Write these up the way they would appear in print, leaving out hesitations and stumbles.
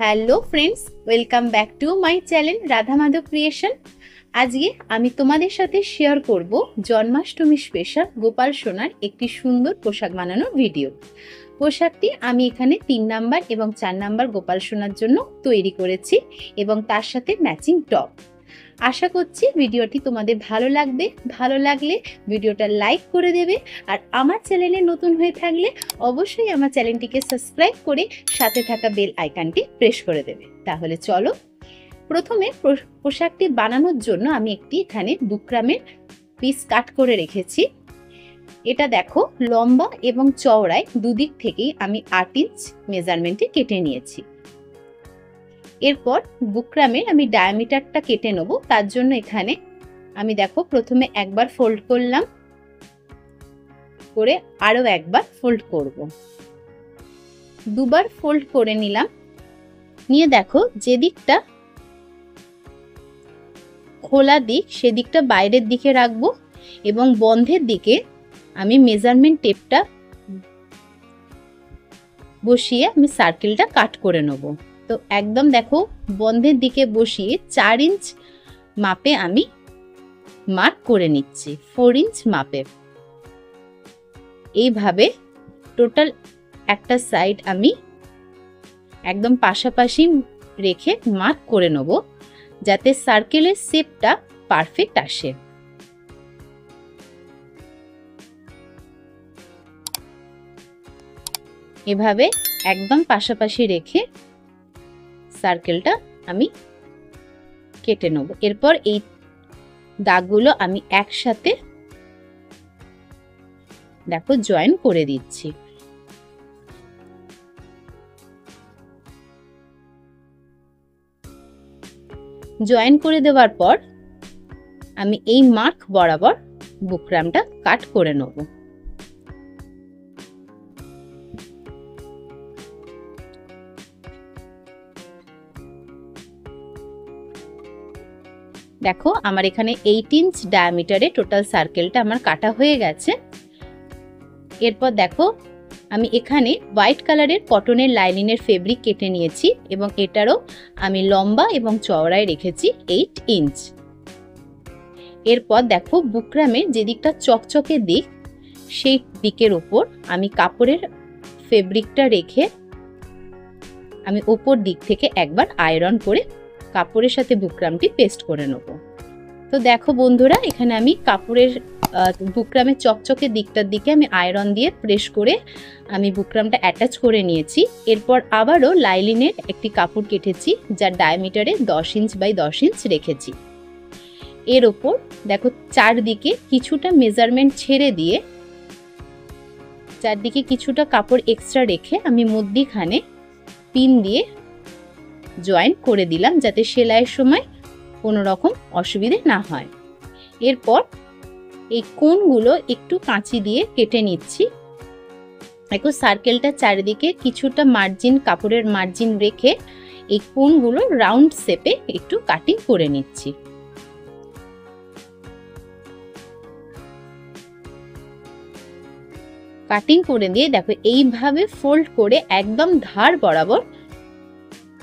Hello friends, welcome back to my channel Radha Madhav creation. আজকে আমি তোমাদের সাথে শেয়ার করব জন্মাষ্টমী স্পেশাল গোপাল সোনার একটি সুন্দর পোশাক বানানোর ভিডিও। পোশাকটি আমি এখানে 3 নাম্বার এবং 4 নাম্বার গোপাল সোনার জন্য তৈরি করেছি এবং তার সাথে ম্যাচিং টপ। আশা করছি ভিডিওটি তোমাদের ভালো লাগবে। ভালো লাগলে ভিডিওটা লাইক করে দেবে, আর আমার চ্যানেলে নতুন হয়ে থাকলে অবশ্যই আমার চ্যানেলটিকে সাবস্ক্রাইব করে সাথে থাকা বেল আইকনটি প্রেস করে দেবে। তাহলে চলো, প্রথমে পোশাকটি বানানোর জন্য আমি একটি এখানে বুকরামের পিস কাট করে রেখেছি। এটা দেখো, লম্বা এবং চওড়ায় দুদিক থেকেই আমি 8 ইঞ্চ মেজারমেন্টে কেটে নিয়েছি। এরপর বুকরামের আমি ডায়ামিটারটা কেটে নেব। তার জন্য এখানে আমি দেখো প্রথমে একবার ফোল্ড করলাম, করে আরো একবার ফোল্ড করব, দুবার ফোল্ড করে নিলাম। নিয়ে দেখো, যে দিকটা খোলা দিক সেদিকটা বাইরের দিকে রাখবো এবং বন্ধের দিকে আমি মেজারমেন্ট টেপটা বসিয়ে আমি সার্কেলটা কাট করে নেব। তো একদম দেখো, বন্ধের দিকে বসিয়ে 4 ইঞ্চ মাপে আমি মার্ক করে নিচ্ছি, 4 ইঞ্চ মাপে। এইভাবে টোটাল একটা সাইড আমি একদম পাশাপাশি রেখে মার্ক করে নেব, যাতে সার্কেলের শেপটা পারফেক্ট আসে। এভাবে একদম পাশাপাশি রেখে সার্কেলটা আমি কেটে নেব। এরপর এই দাগগুলো আমি একসাথে দেখো জয়েন করে দিচ্ছি। জয়েন করে দেওয়ার পর আমি এই মার্ক বরাবর বুকরামটা কাট করে নেব। দেখো, আমার এখানে 8 ইঞ্চ ডায়ামিটারে টোটাল সার্কেলটা আমার কাটা হয়ে গেছে। এরপর দেখো, আমি এখানে হোয়াইট কালারের কটনের লাইনিংয়ের ফেব্রিক কেটে নিয়েছি এবং এটারও আমি লম্বা এবং চওড়ায় রেখেছি 8 ইঞ্চ। এরপর দেখো, বুকরামের যে দিকটা চকচকে দিক সেই দিকের উপর আমি কাপড়ের ফেব্রিকটা রেখে আমি উপর দিক থেকে একবার আয়রন করে কাপড়ের সাথে বুকরামটি পেস্ট করে নেব। তো দেখো বন্ধুরা, এখানে আমি কাপড়ের বুকরামের চকচকে দিকটার দিকে আমি আয়রন দিয়ে প্রেস করে আমি বুকরামটা অ্যাটাচ করে নিয়েছি। এরপর আবারও লাইলিনের একটি কাপড় কেটেছি, যার ডায়ামিটারে 10 ইঞ্চ বাই 10 ইঞ্চ রেখেছি। এর ওপর দেখো চারদিকে কিছুটা মেজারমেন্ট ছেড়ে দিয়ে, চারদিকে কিছুটা কাপড় এক্সট্রা রেখে আমি মধ্যিখানে পিন দিয়ে জয়েন করে দিলাম, যাতে সেলাইয়ের সময় কোনো রকম অসুবিধে না হয়। এরপর এই কোণগুলো একটু কাঁচি দিয়ে কেটে নিচ্ছি। দেখো, সার্কেলটা চারিদিকে কিছুটা মার্জিন, কাপড়ের মার্জিন রেখে এই কোণগুলো রাউন্ড শেপে একটু কাটিং করে নিচ্ছি। কাটিং করে দিয়ে দেখো এইভাবে ফোল্ড করে একদম ধার বরাবর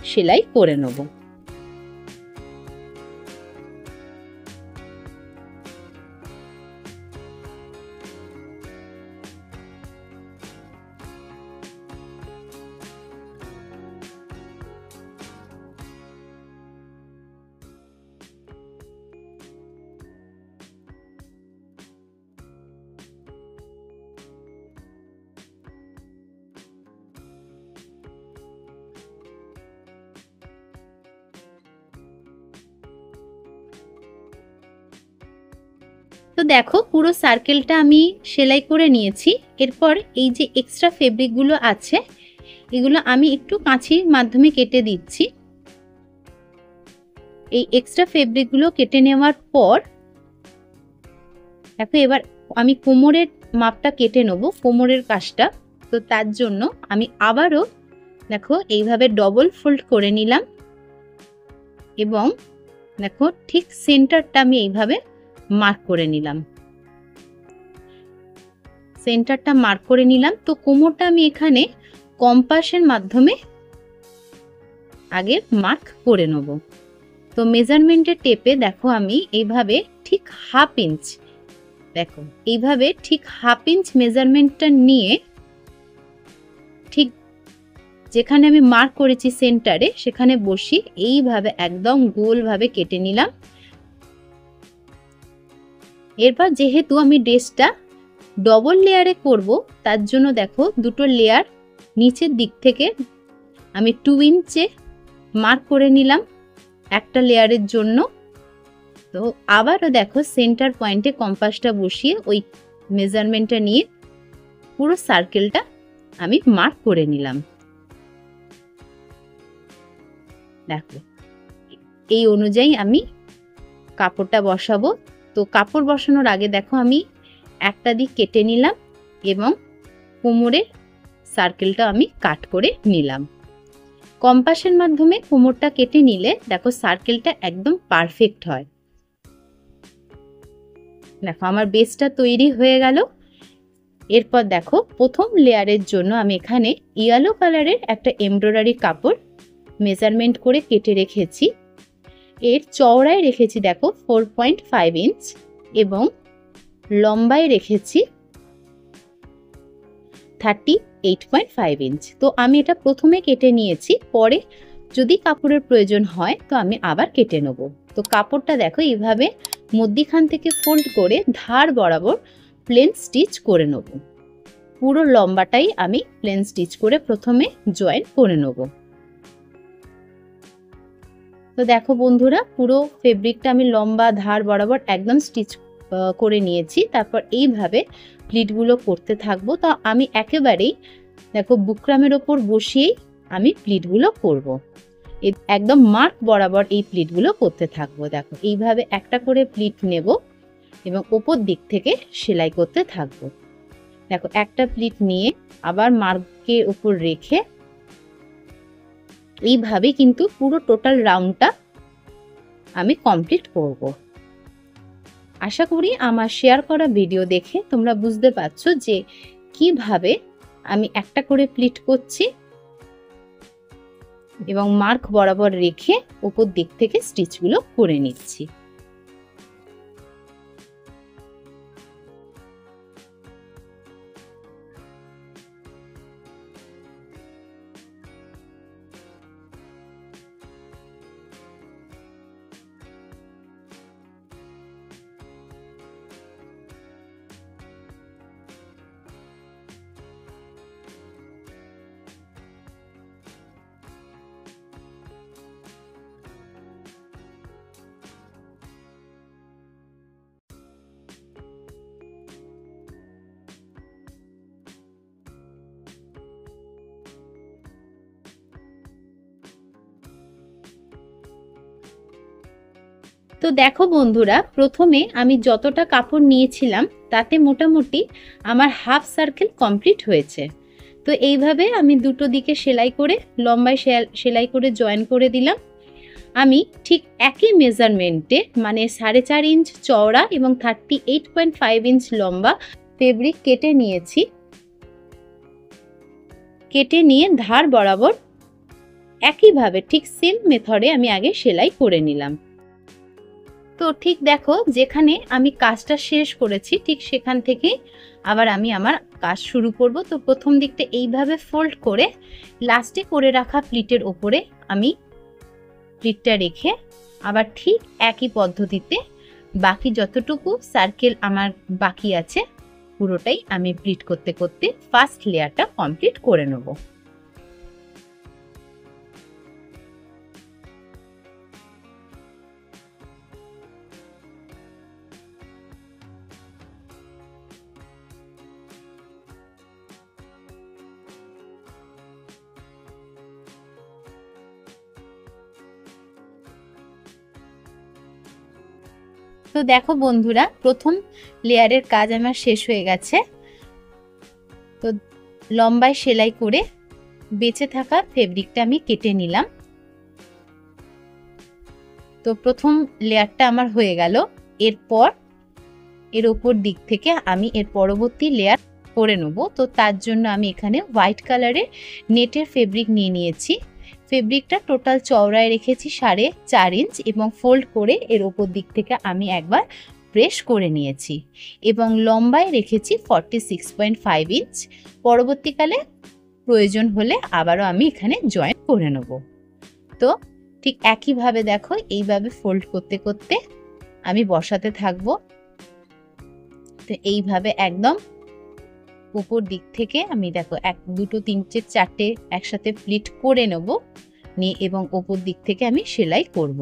সেলাই করে নেব। তো দেখো, পুরো সার্কেলটা আমি সেলাই করে নিয়েছি। এরপর এই যে এক্সট্রা ফেব্রিকগুলো আছে এগুলো আমি একটু কাঁচির মাধ্যমে কেটে দিচ্ছি। এই এক্সট্রা ফেব্রিকগুলো কেটে নেওয়ার পর দেখো, এবার আমি কোমরের মাপটা কেটে নেব, কোমরের কাজটা। তো তার জন্য আমি আবারও দেখো এইভাবে ডবল ফোল্ড করে নিলাম এবং দেখো ঠিক সেন্টারটা আমি এইভাবে মার্ক করে নিলাম। সেন্টারটা মার্ক করে নিলাম। তো কোমরটা আমি এখানে কম্পাসের মাধ্যমে আগে মার্ক করে নেব। তো মেজারমেন্টের টেপে দেখো আমি এইভাবে ঠিক হাফ ইঞ্চ, দেখো এইভাবে ঠিক হাফ ইঞ্চ মেজারমেন্টটা নিয়ে ঠিক যেখানে আমি মার্ক করেছি সেন্টারে সেখানে বসিয়ে এইভাবে একদম গোলভাবে কেটে নিলাম। এরপর যেহেতু আমি ড্রেসটা ডবল লেয়ারে করব তার জন্য দেখো দুটো লেয়ার নিচের দিক থেকে আমি 2 ইঞ্চে মার্ক করে নিলাম একটা লেয়ারের জন্য। তো আবারও দেখো সেন্টার পয়েন্টে কম্পাসটা বসিয়ে ওই মেজারমেন্টটা নিয়ে পুরো সার্কেলটা আমি মার্ক করে নিলাম। দেখো এই অনুযায়ী আমি কাপড়টা বসাবো। তো কাপড় বসানোর আগে দেখো আমি একটা দিক কেটে নিলাম এবং কোমরের সার্কেলটা আমি কাট করে নিলাম। কম্পাসের মাধ্যমে কোমরটা কেটে নিলে দেখো সার্কেলটা একদম পারফেক্ট হয়। দেখো আমার বেসটা তৈরি হয়ে গেল। এরপর দেখো প্রথম লেয়ারের জন্য আমি এখানে ইয়েলো কালারের একটা এমব্রয়ডারি কাপড় মেজারমেন্ট করে কেটে রেখেছি। এর চওড়ায় রেখেছি দেখো 4.5 ইঞ্চ এবং লম্বায় রেখেছি 38.5 ইঞ্চ। তো আমি এটা প্রথমে কেটে নিয়েছি, পরে যদি কাপড়ের প্রয়োজন হয় তো আমি আবার কেটে নেব। তো কাপড়টা দেখো এইভাবে মধ্যিখান থেকে ফোল্ড করে ধার বরাবর প্লেন স্টিচ করে নেব। পুরো লম্বাটাই আমি প্লেন স্টিচ করে প্রথমে জয়েন করে নেব। তো দেখো বন্ধুরা পুরো ফেব্রিকটা আমি লম্বা ধার বরাবর একদম স্টিচ করে নিয়েছি। তারপর এইভাবে প্লিটগুলো করতে থাকবো। তো আমি একেবারেই দেখো বুকরামের ওপর বসিয়েই আমি প্লিটগুলো করব। একদম মার্ক বরাবর এই প্লিটগুলো করতে থাকবো। দেখো এইভাবে একটা করে প্লিট নেব এবং ওপর দিক থেকে সেলাই করতে থাকবো। দেখো একটা প্লিট নিয়ে আবার মার্কের উপর রেখে এইভাবে কিন্তু পুরো টোটাল রাউন্ডটা আমি কমপ্লিট করব। আশা করি আমার শেয়ার করা ভিডিও দেখে তোমরা বুঝতে পারছো যে কিভাবে আমি একটা করে প্লিট করছি এবং মার্ক বরাবর রেখে উপর দিক থেকে স্টিচগুলো করে নিচ্ছি। তো দেখো বন্ধুরা প্রথমে আমি যতটা কাপড় নিয়েছিলাম তাতে মোটামুটি আমার হাফ সার্কেল কমপ্লিট হয়েছে। তো এইভাবে আমি দুটো দিকে সেলাই করে লম্বায় সেলাই করে জয়েন করে দিলাম। আমি ঠিক একই মেজারমেন্টে মানে 4.5 ইঞ্চ চওড়া এবং 38.5 ইঞ্চ লম্বা ফেব্রিক কেটে নিয়েছি। কেটে নিয়ে ধার বরাবর একইভাবে ঠিক সেম মেথডে আমি আগে সেলাই করে নিলাম। তো ঠিক দেখো যেখানে আমি কাজটা শেষ করেছি ঠিক সেখান থেকে আবার আমি আমার কাজ শুরু করব। তো প্রথম দিকটা এইভাবে ফোল্ড করে লাস্টে করে রাখা প্লিটের ওপরে আমি প্লিটটা রেখে আবার ঠিক একই পদ্ধতিতে বাকি যতটুকু সার্কেল আমার বাকি আছে পুরোটাই আমি প্লিট করতে করতে ফার্স্ট লেয়ারটা কমপ্লিট করে নেব। তো দেখো বন্ধুরা প্রথম লেয়ারের কাজ আমার শেষ হয়ে গেছে। তো লম্বায় সেলাই করে বেঁচে থাকা ফেব্রিকটা আমি কেটে নিলাম। তো প্রথম লেয়ারটা আমার হয়ে গেল। এরপর এর উপর দিক থেকে আমি এর পরবর্তী লেয়ার করে নেব। তো তার জন্য আমি এখানে হোয়াইট কালারের নেটের ফেব্রিক নিয়ে নিয়েছি। ফেব্রিকটা টোটাল চওড়ায় রেখেছি 4.5 ইঞ্চ এবং ফোল্ড করে এর ওপর দিক থেকে আমি একবার প্রেস করে নিয়েছি এবং লম্বায় রেখেছি 46.5 ইঞ্চ। পরবর্তীকালে প্রয়োজন হলে আবারও আমি এখানে জয়েন করে নেব। তো ঠিক একইভাবে দেখো এইভাবে ফোল্ড করতে করতে আমি বসাতে থাকবো। তো এইভাবে একদম উপর দিক থেকে আমি দেখো 1 2 3 4 একসাথে প্লিট করে নেব নিয়ে এবং উপর দিক থেকে আমি সেলাই করব।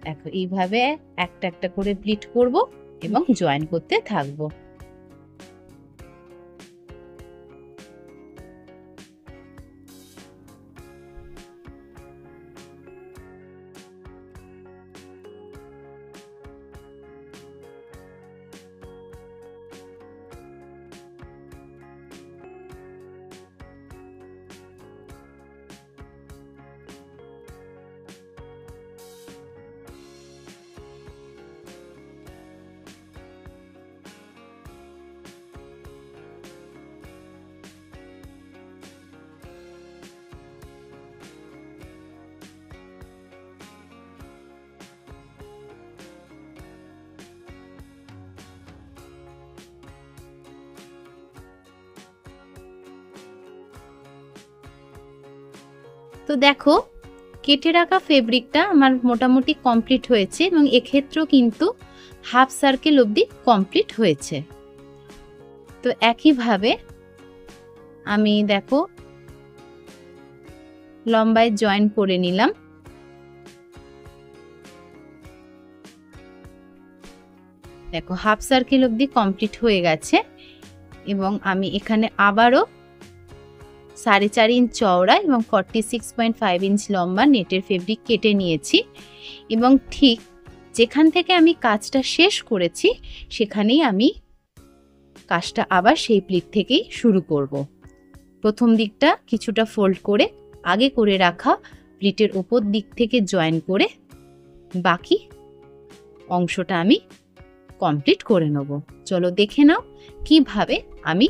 দেখো এইভাবে একটা একটা করে প্লিট করব এবং জয়েন করতে থাকবো। তো দেখো কেটে রাখা ফেব্রিকটা আমার মোটামুটি কমপ্লিট হয়েছে এবং এক্ষেত্রেও কিন্তু হাফ সার্কেল অবধি কমপ্লিট হয়েছে। তো একইভাবে আমি দেখো লম্বায় জয়েন করে নিলাম। দেখো হাফ সার্কেল অবধি কমপ্লিট হয়ে গেছে এবং আমি এখানে আবারও 4.5 ইঞ্চ চওড়া এবং 46.5 ইঞ্চ লম্বা নেটের ফেব্রিক কেটে নিয়েছি এবং ঠিক যেখান থেকে আমি কাজটা শেষ করেছি সেখানেই আমি কাজটা আবার সেই প্লিট থেকেই শুরু করব। প্রথম দিকটা কিছুটা ফোল্ড করে আগে করে রাখা প্লিটের উপর দিক থেকে জয়েন করে বাকি অংশটা আমি কমপ্লিট করে নেব। চলো দেখে নাও কিভাবে আমি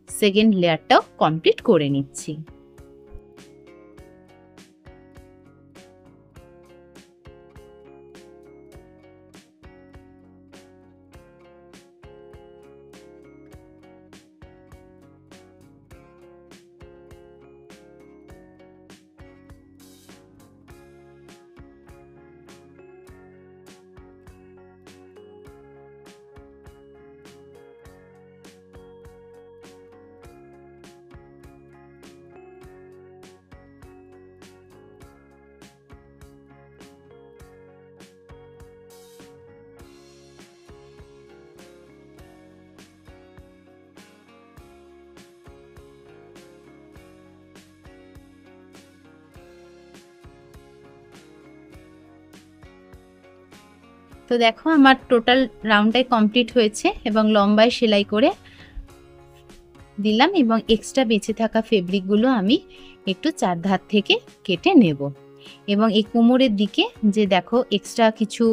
সেকেন্ড লেয়ারটাও কমপ্লিট করে নিচ্ছি। তো দেখো আমার টোটাল রাউন্ডটাই কমপ্লিট হয়েছে এবং লম্বায় সেলাই করে দিলাম এবং এক্সট্রা বেঁচে থাকা ফেব্রিকগুলো আমি একটু চার ধার থেকে কেটে নেব এবং এই কোমরের দিকে যে দেখো এক্সট্রা কিছু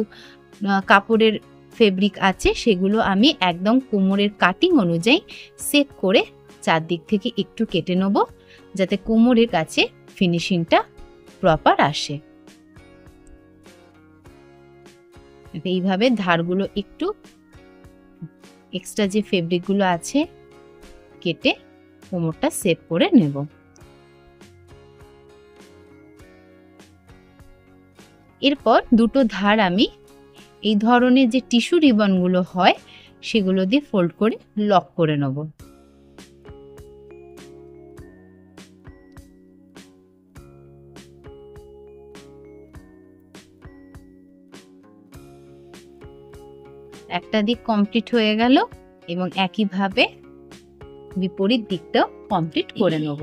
কাপড়ের ফেব্রিক আছে সেগুলো আমি একদম কোমরের কাটিং অনুযায়ী সেট করে চারদিক থেকে একটু কেটে নেব যাতে কোমরের কাছে ফিনিশিংটা প্রপার আসে। এইভাবে ধারগুলো একটু এক্সট্রা যে ফেব্রিকগুলো আছে কেটে কোমরটা সেট করে নেব। এরপর দুটো ধার আমি এই ধরনের যে টিস্যু রিবনগুলো হয় সেগুলো দিয়ে ফোল্ড করে লক করে নেব। একটা দিক কমপ্লিট হয়ে গেল এবং একইভাবে বিপরীত দিকটাও কমপ্লিট করে নেব।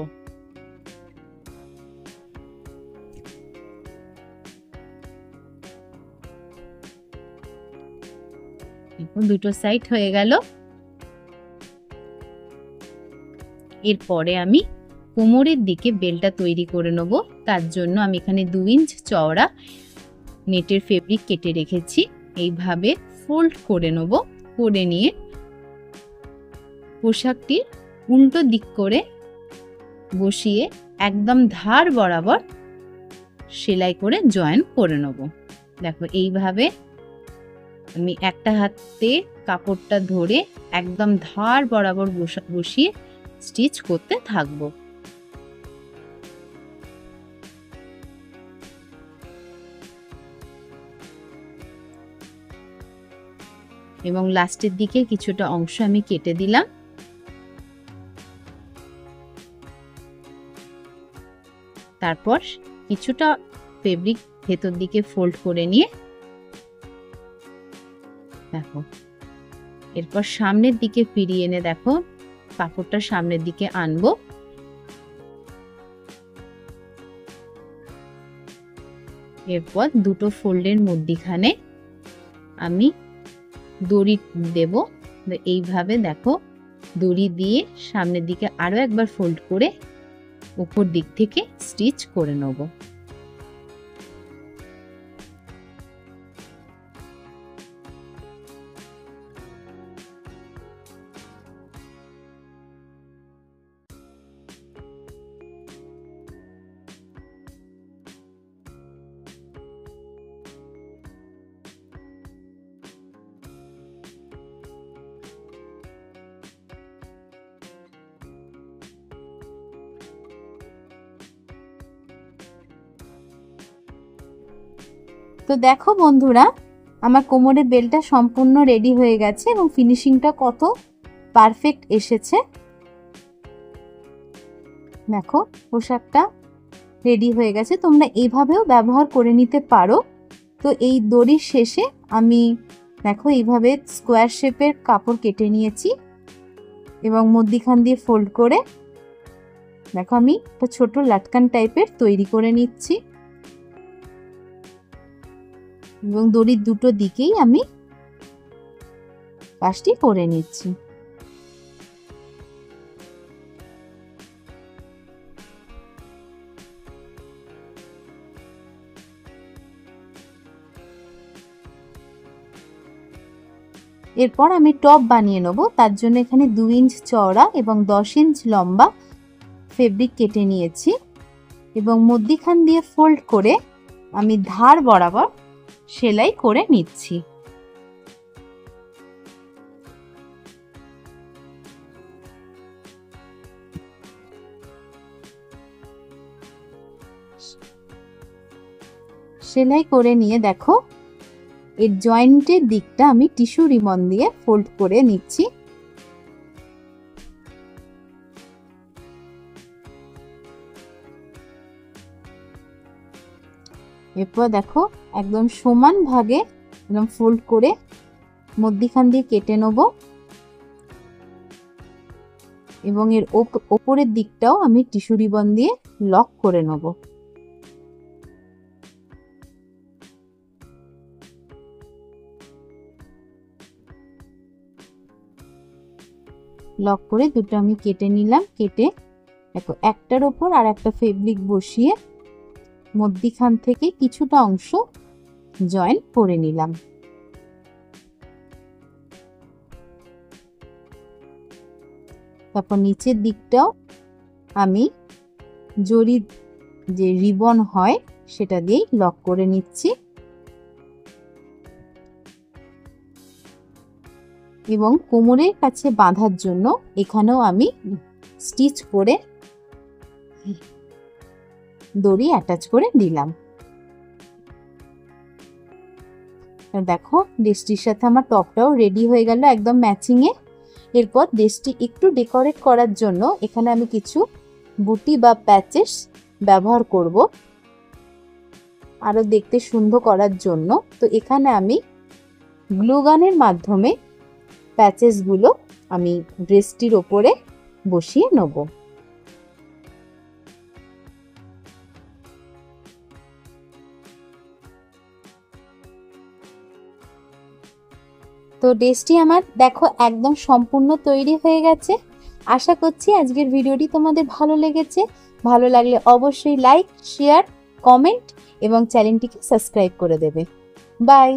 দুটো সাইড হয়ে গেল। এরপরে আমি কোমরের দিকে বেলটা তৈরি করে নেব। তার জন্য আমি এখানে 2 ইঞ্চ চওড়া নেটের ফেব্রিক কেটে রেখেছি। এইভাবে ফোল্ড করে নেব, করে নিয়ে পোশাকটির উল্টো দিক করে বসিয়ে একদম ধার বরাবর সেলাই করে জয়েন করে নেব। দেখো এইভাবে আমি একটা হাতে কাপড়টা ধরে একদম ধার বরাবর বসিয়ে স্টিচ করতে থাকবো। এবং লাস্টের দিকে কিছুটা অংশ আমি কেটে দিলাম। তারপর কিছুটা ফেব্রিক ভেতর দিকে ফোল্ড করে নিয়ে দেখো এরপর সামনের দিকে ফিরিয়ে এনে দেখো কাপড়টা সামনের দিকে আনবো। এরপর দুটো ফোল্ডের মধ্যখানে আমি দড়ি দেব। এইভাবে দেখো দড়ি দিয়ে সামনের দিকে আরো একবার ফোল্ড করে উপর দিক থেকে স্টিচ করে নেব। তো দেখো বন্ধুরা, আমার কোমরের বেল্টটা সম্পূর্ণ রেডি হয়ে গেছে এবং ফিনিশিংটা কত পারফেক্ট এসেছে। দেখো পোশাকটা রেডি হয়ে গেছে, তোমরা এইভাবেও ব্যবহার করে নিতে পারো। তো এই দড়ির শেষে আমি দেখো এইভাবে স্কোয়ার শেপের কাপড় কেটে নিয়েছি এবং মধ্যিখান দিয়ে ফোল্ড করে দেখো আমি একটা ছোট লাটকান টাইপের তৈরি করে নিচ্ছি এবং দড়ির দুটো দিকেই আমি কাজটি করে নিচ্ছি। এরপর আমি টপ বানিয়ে নেব। তার জন্য এখানে 2 ইঞ্চ চওড়া এবং 10 ইঞ্চ লম্বা ফেব্রিক কেটে নিয়েছি এবং মধ্যিখান দিয়ে ফোল্ড করে আমি ধার বরাবর সেলাই করে নিচ্ছি। সেলাই করে নিয়ে দেখো এর জয়েন্টের দিকটা আমি টিস্যু রিবন দিয়ে ফোল্ড করে নিচ্ছি। এরপর দেখো একদম সমান ভাগে একদম ফোল্ড করে মধ্যিখান দিয়ে কেটে নেব এবং এর ওপরের দিকটাও আমি টিস্যু রিবন দিয়ে লক করে নেব। লক করে দুটো আমি কেটে নিলাম। কেটে দেখো একটার ওপর আর একটা ফেব্রিক বসিয়ে মধ্যিখান থেকে কিছুটা অংশ জয়েন করে নিলাম। তারপর নিচের দিকটাও আমি জরি যে রিবন হয় সেটা দিয়ে লক করে নিচ্ছি এবং কোমরের কাছে বাঁধার জন্য এখানেও আমি স্টিচ করে দড়ি অ্যাটাচ করে দিলাম। দেখো ড্রেসটির সাথে আমার টপটাও রেডি হয়ে গেল একদম ম্যাচিং এ। এরপর ড্রেসটি একটু ডেকোরেট করার জন্য এখানে আমি কিছু বুটি বা প্যাচেস ব্যবহার করব আরো দেখতে সুন্দর করার জন্য। তো এখানে আমি গ্লু গানের মাধ্যমে প্যাচেসগুলো আমি ড্রেসটির ওপরে বসিয়ে নেব। তো ড্রেসটি আমার দেখো একদম সম্পূর্ণ তৈরি হয়ে গেছে। আশা করছি আজকের ভিডিওটি তোমাদের ভালো লেগেছে। ভালো লাগলে অবশ্যই লাইক, শেয়ার, কমেন্ট এবং চ্যানেলটিকে সাবস্ক্রাইব করে দেবে। বাই।